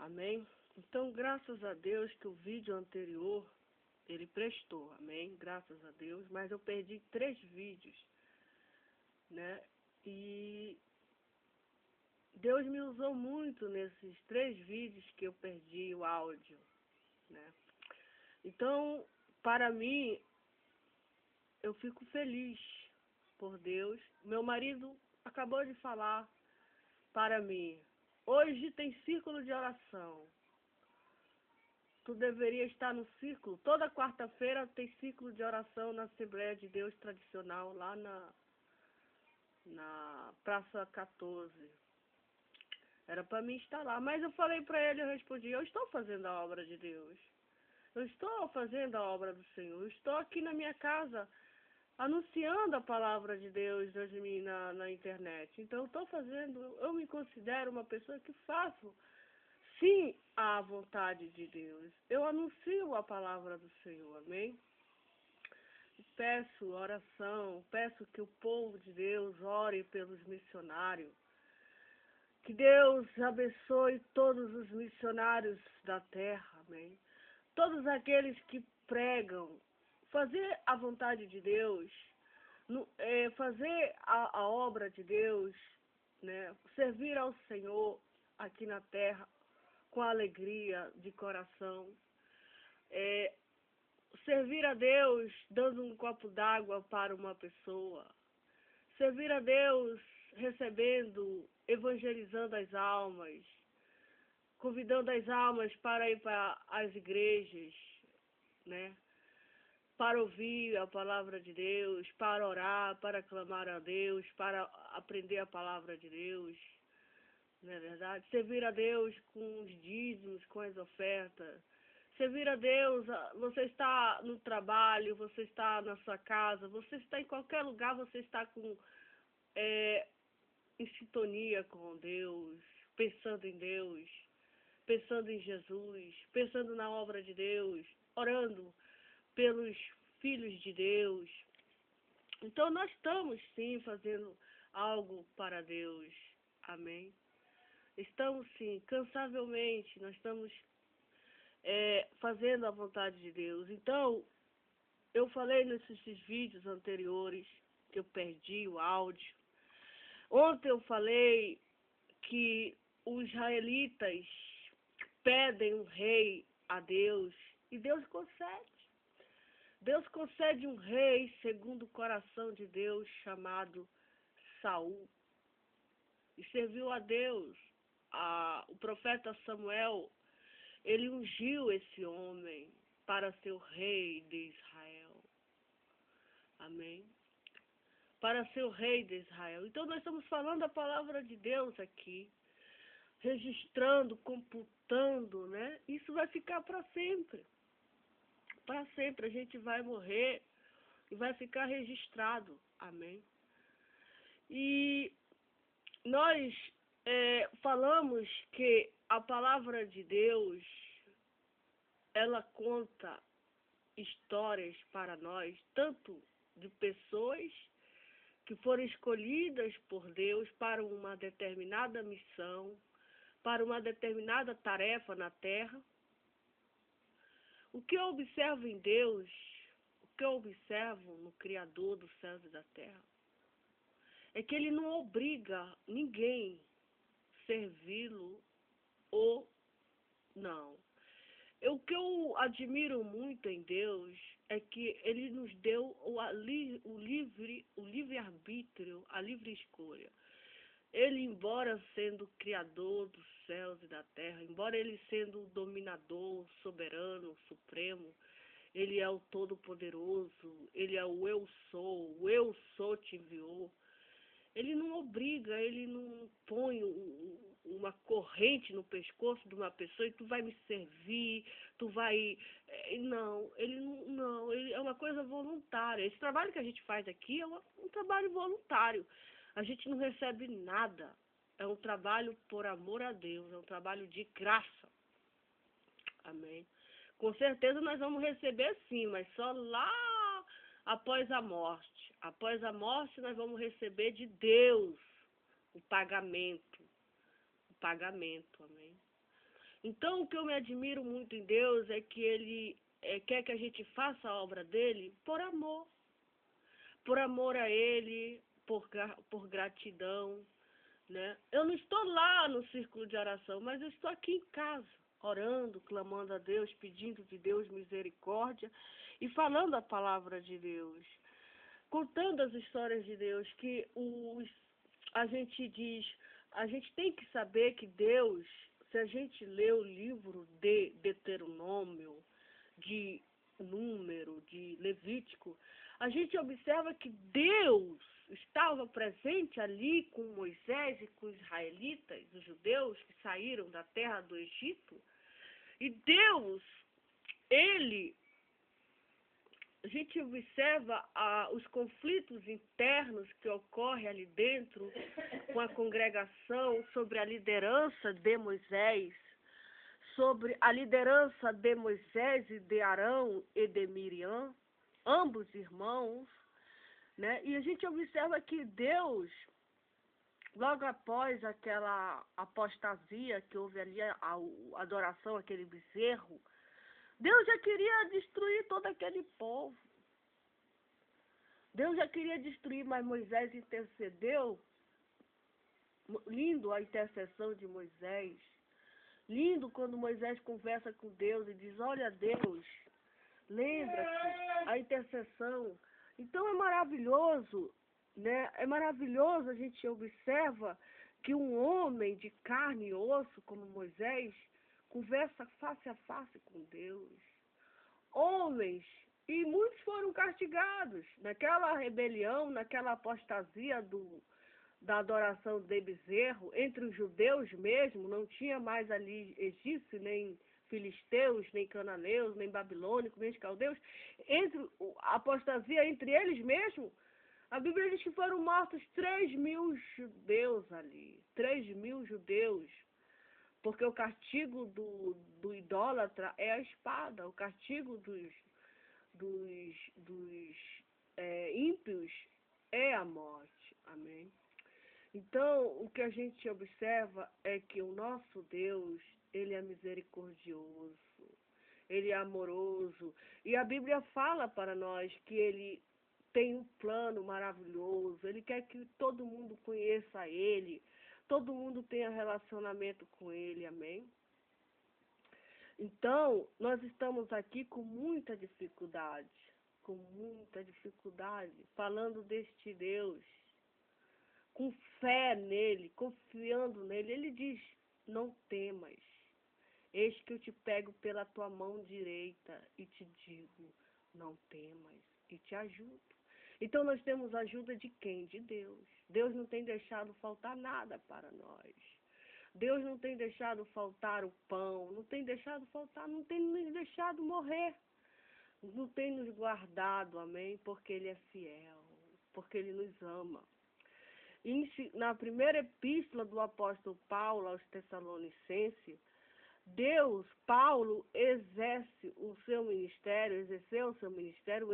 Amém? Então, graças a Deus que o vídeo anterior, ele prestou, amém? Graças a Deus, mas eu perdi 3 vídeos, né? E Deus me usou muito nesses 3 vídeos que eu perdi o áudio, né? Então, para mim, eu fico feliz por Deus. Meu marido acabou de falar para mim, hoje tem círculo de oração. Tu deveria estar no círculo. Toda quarta-feira tem círculo de oração na Assembleia de Deus tradicional, lá na Praça 14. Era para mim estar lá. Mas eu falei para ele, eu respondi, eu estou fazendo a obra de Deus. Eu estou fazendo a obra do Senhor. Eu estou aqui na minha casa, anunciando a palavra de Deus hoje na internet. Então, eu estou fazendo, eu me considero uma pessoa que faço, sim, a vontade de Deus. Eu anuncio a palavra do Senhor, amém? Peço oração, peço que o povo de Deus ore pelos missionários. Que Deus abençoe todos os missionários da terra, amém? Todos aqueles que pregam, fazer a vontade de Deus, fazer a obra de Deus, né? Servir ao Senhor aqui na terra com alegria de coração. Servir a Deus dando um copo d'água para uma pessoa. Servir a Deus recebendo, evangelizando as almas, convidando as almas para ir para as igrejas, né? Para ouvir a palavra de Deus, para orar, para clamar a Deus, para aprender a palavra de Deus, não é verdade? Servir a Deus com os dízimos, com as ofertas. Servir a Deus, você está no trabalho, você está na sua casa, você está em qualquer lugar, você está em sintonia com Deus, pensando em Deus, pensando em Jesus, pensando na obra de Deus, orando pelos filhos de Deus. Então nós estamos sim fazendo algo para Deus, amém? Estamos sim, cansavelmente, nós estamos fazendo a vontade de Deus. Então, eu falei nesses vídeos anteriores que eu perdi o áudio. Ontem eu falei que os israelitas pedem um rei a Deus e Deus concede. Deus concede um rei segundo o coração de Deus chamado Saul. E serviu a Deus. O profeta Samuel, ele ungiu esse homem para ser o rei de Israel. Amém? Para ser o rei de Israel. Então nós estamos falando a palavra de Deus aqui, registrando, computando, né? Isso vai ficar para sempre. Para sempre a gente vai morrer e vai ficar registrado. Amém? E nós falamos que a palavra de Deus, ela conta histórias para nós, tanto de pessoas que foram escolhidas por Deus para uma determinada missão, para uma determinada tarefa na terra. O que eu observo em Deus, o que eu observo no Criador dos céus e da terra, é que ele não obriga ninguém a servi-lo ou não. O que eu admiro muito em Deus é que ele nos deu o livre-arbítrio, a livre escolha. Ele, embora sendo o Criador dos céus e da terra, embora ele sendo o dominador, soberano, supremo, ele é o Todo-Poderoso, ele é o Eu sou te enviou. Ele não obriga, ele não põe uma corrente no pescoço de uma pessoa e tu vai me servir, tu vai... Não, ele é uma coisa voluntária. Esse trabalho que a gente faz aqui é um trabalho voluntário. A gente não recebe nada. É um trabalho por amor a Deus, é um trabalho de graça. Amém? Com certeza nós vamos receber sim, mas só lá após a morte. Após a morte nós vamos receber de Deus o pagamento. O pagamento, amém? Então, o que eu me admiro muito em Deus é que Ele quer que a gente faça a obra dele por amor a Ele, por gratidão, né? Eu não estou lá no círculo de oração, mas eu estou aqui em casa, orando, clamando a Deus, pedindo de Deus misericórdia e falando a palavra de Deus, contando as histórias de Deus, que a gente diz, a gente tem que saber que Deus, se a gente lê o livro de Deuteronômio, de Número, de Levítico, a gente observa que Deus estava presente ali com Moisés e com os israelitas, os judeus que saíram da terra do Egito. E Deus, Ele, a gente observa os conflitos internos que ocorrem ali dentro com a congregação sobre a liderança de Moisés, sobre a liderança de Moisés e de Arão e de Miriam, ambos irmãos, né? E a gente observa que Deus, logo após aquela apostasia que houve ali, a adoração àquele bezerro, Deus já queria destruir todo aquele povo. Deus já queria destruir, mas Moisés intercedeu. Lindo a intercessão de Moisés. Lindo quando Moisés conversa com Deus e diz, olha Deus, lembra-se, a intercessão. Então é maravilhoso, né? É maravilhoso, a gente observa que um homem de carne e osso como Moisés conversa face a face com Deus. Homens, e muitos foram castigados naquela rebelião, naquela apostasia da adoração de bezerro, entre os judeus mesmo, não tinha mais ali egípcio, nem filisteus, nem cananeus, nem babilônicos, nem caldeus, a apostasia entre eles mesmo, a Bíblia diz que foram mortos 3.000 judeus ali, 3.000 judeus, porque o castigo do idólatra é a espada, o castigo dos ímpios é a morte, amém? Então, o que a gente observa é que o nosso Deus, Ele é misericordioso, Ele é amoroso. E a Bíblia fala para nós que Ele tem um plano maravilhoso, Ele quer que todo mundo conheça Ele, todo mundo tenha relacionamento com Ele, amém? Então, nós estamos aqui com muita dificuldade, falando deste Deus, com fé nele, confiando nele. Ele diz, não temas, eis que eu te pego pela tua mão direita e te digo, não temas, e te ajudo. Então nós temos ajuda de quem? De Deus. Deus não tem deixado faltar nada para nós. Deus não tem deixado faltar o pão, não tem deixado faltar, não tem nos deixado morrer. Não tem nos guardado, amém? Porque Ele é fiel, porque Ele nos ama. Na primeira epístola do apóstolo Paulo aos Tessalonicenses, Paulo exerceu o seu ministério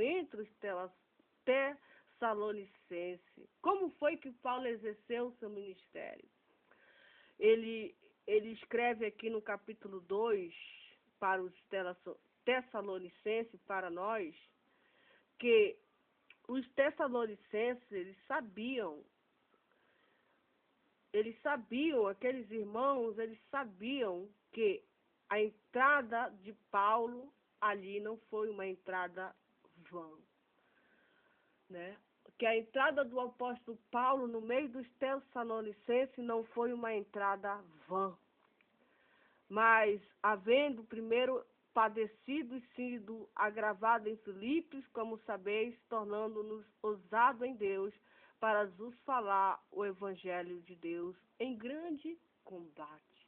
entre os Tessalonicenses. Como foi que Paulo exerceu o seu ministério? Ele escreve aqui no capítulo 2 para os Tessalonicenses, para nós, que os Tessalonicenses, eles sabiam, aqueles irmãos, eles sabiam que a entrada de Paulo ali não foi uma entrada vã, né? Que a entrada do apóstolo Paulo no meio dos Tessalonicenses não foi uma entrada vã, mas havendo primeiro padecido e sido agravado em Filipos, como sabeis, tornando-nos ousado em Deus, para vos falar o evangelho de Deus em grande combate.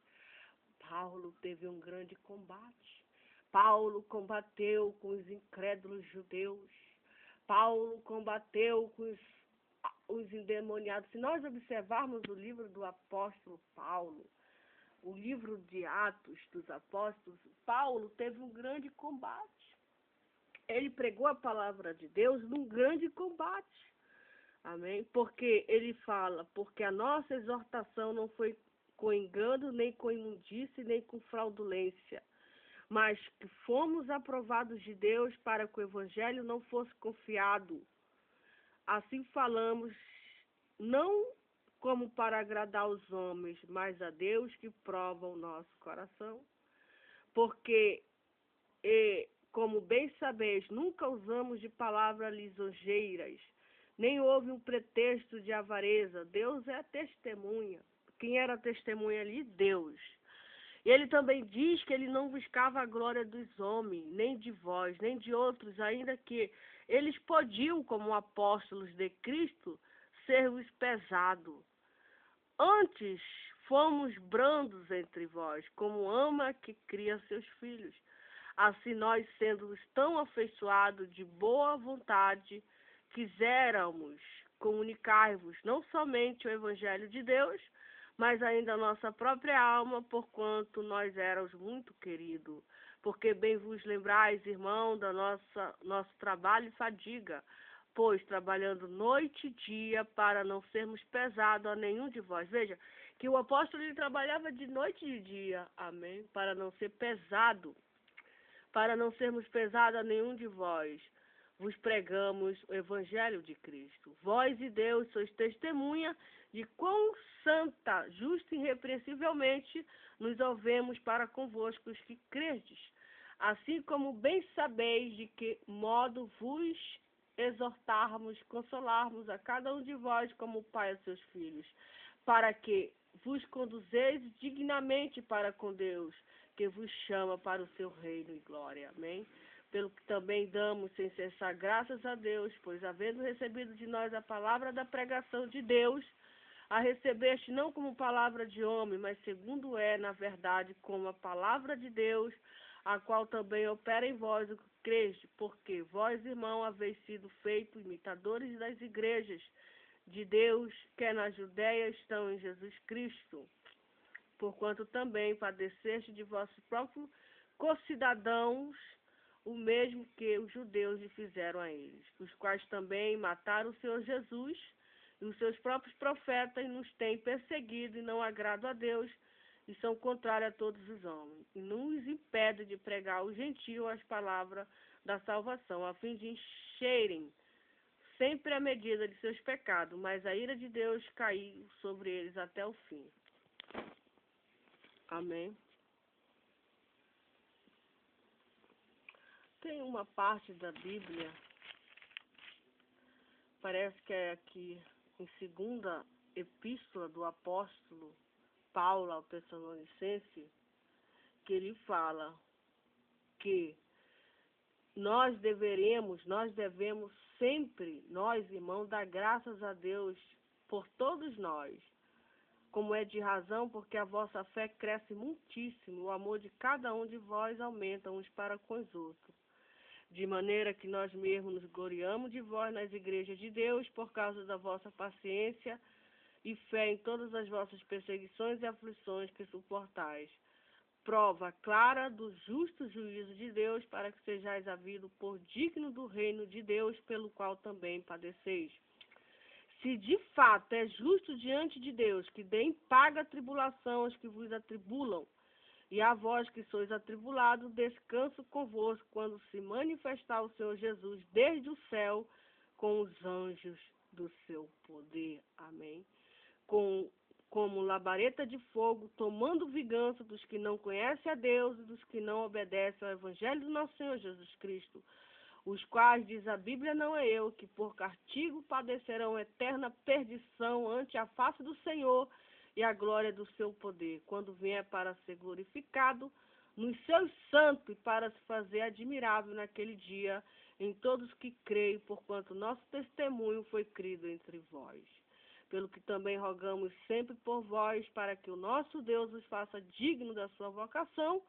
Paulo teve um grande combate. Paulo combateu com os incrédulos judeus. Paulo combateu com os endemoniados. Se nós observarmos o livro do apóstolo Paulo, o livro de Atos dos Apóstolos, Paulo teve um grande combate. Ele pregou a palavra de Deus num grande combate. Amém? Porque ele fala, porque a nossa exortação não foi com engano, nem com imundície, nem com fraudulência, mas que fomos aprovados de Deus para que o Evangelho não fosse confiado. Assim falamos, não como para agradar os homens, mas a Deus que prova o nosso coração. Porque, como bem sabeis, nunca usamos de palavras lisonjeiras, nem houve um pretexto de avareza. Deus é a testemunha. Quem era a testemunha ali? Deus. E ele também diz que ele não buscava a glória dos homens, nem de vós, nem de outros, ainda que eles podiam, como apóstolos de Cristo, ser-vos pesados. Antes fomos brandos entre vós, como ama que cria seus filhos. Assim nós, sendo tão afeiçoados de boa vontade, quiséramos comunicar-vos não somente o Evangelho de Deus, mas ainda a nossa própria alma, porquanto nós éramos muito queridos. Porque bem vos lembrais, irmão, da nosso trabalho e fadiga, pois trabalhando noite e dia para não sermos pesados a nenhum de vós. Veja, que o apóstolo ele trabalhava de noite e de dia, amém? Para não ser pesado, para não sermos pesados a nenhum de vós. Vos pregamos o Evangelho de Cristo. Vós e Deus sois testemunha de quão santa, justa e irrepreensivelmente nos ouvemos para convosco os que credes. Assim como bem sabeis de que modo vos exortarmos, consolarmos a cada um de vós como pai a seus filhos, para que vos conduzeis dignamente para com Deus, que vos chama para o seu reino e glória. Amém? Pelo que também damos sem cessar graças a Deus, pois havendo recebido de nós a palavra da pregação de Deus, a recebeste não como palavra de homem, mas segundo é, na verdade, como a palavra de Deus, a qual também opera em vós o que creste, porque vós, irmão, haveis sido feitos imitadores das igrejas de Deus, que na Judéia estão em Jesus Cristo, porquanto também padeceste de vossos próprios concidadãos, o mesmo que os judeus lhe fizeram a eles, os quais também mataram o Senhor Jesus e os seus próprios profetas e nos têm perseguido e não agradam a Deus e são contrários a todos os homens, e não os impede de pregar aos gentios as palavras da salvação, a fim de encherem sempre a medida de seus pecados, mas a ira de Deus caiu sobre eles até o fim. Amém. Tem uma parte da Bíblia, parece que é aqui em segunda epístola do apóstolo Paulo ao Tessalonicense, que ele fala que nós devemos sempre, nós irmãos, dar graças a Deus por todos nós, como é de razão, porque a vossa fé cresce muitíssimo, o amor de cada um de vós aumenta uns para com os outros. De maneira que nós mesmos nos gloriamos de vós nas igrejas de Deus, por causa da vossa paciência e fé em todas as vossas perseguições e aflições que suportais. Prova clara do justo juízo de Deus, para que sejais havido por digno do reino de Deus, pelo qual também padeceis. Se de fato é justo diante de Deus, que deem paga a tribulação aos que vos atribulam, e a vós que sois atribulados, descanso convosco, quando se manifestar o Senhor Jesus desde o céu, com os anjos do seu poder. Amém. Como labareda de fogo, tomando vingança dos que não conhecem a Deus e dos que não obedecem ao Evangelho do nosso Senhor Jesus Cristo, os quais, diz a Bíblia, não é eu, que por castigo padecerão eterna perdição ante a face do Senhor e a glória do seu poder, quando vier para ser glorificado nos seus santos e para se fazer admirável naquele dia em todos que creem, porquanto nosso testemunho foi crido entre vós. Pelo que também rogamos sempre por vós, para que o nosso Deus os faça digno da sua vocação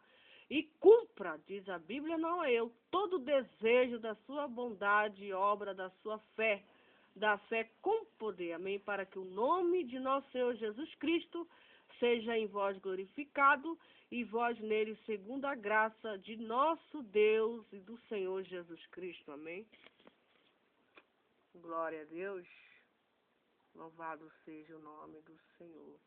e cumpra, diz a Bíblia, não é eu, todo o desejo da sua bondade e obra da sua fé, da fé com poder, amém, para que o nome de nosso Senhor Jesus Cristo seja em vós glorificado e vós nele segundo a graça de nosso Deus e do Senhor Jesus Cristo, amém. Glória a Deus, louvado seja o nome do Senhor.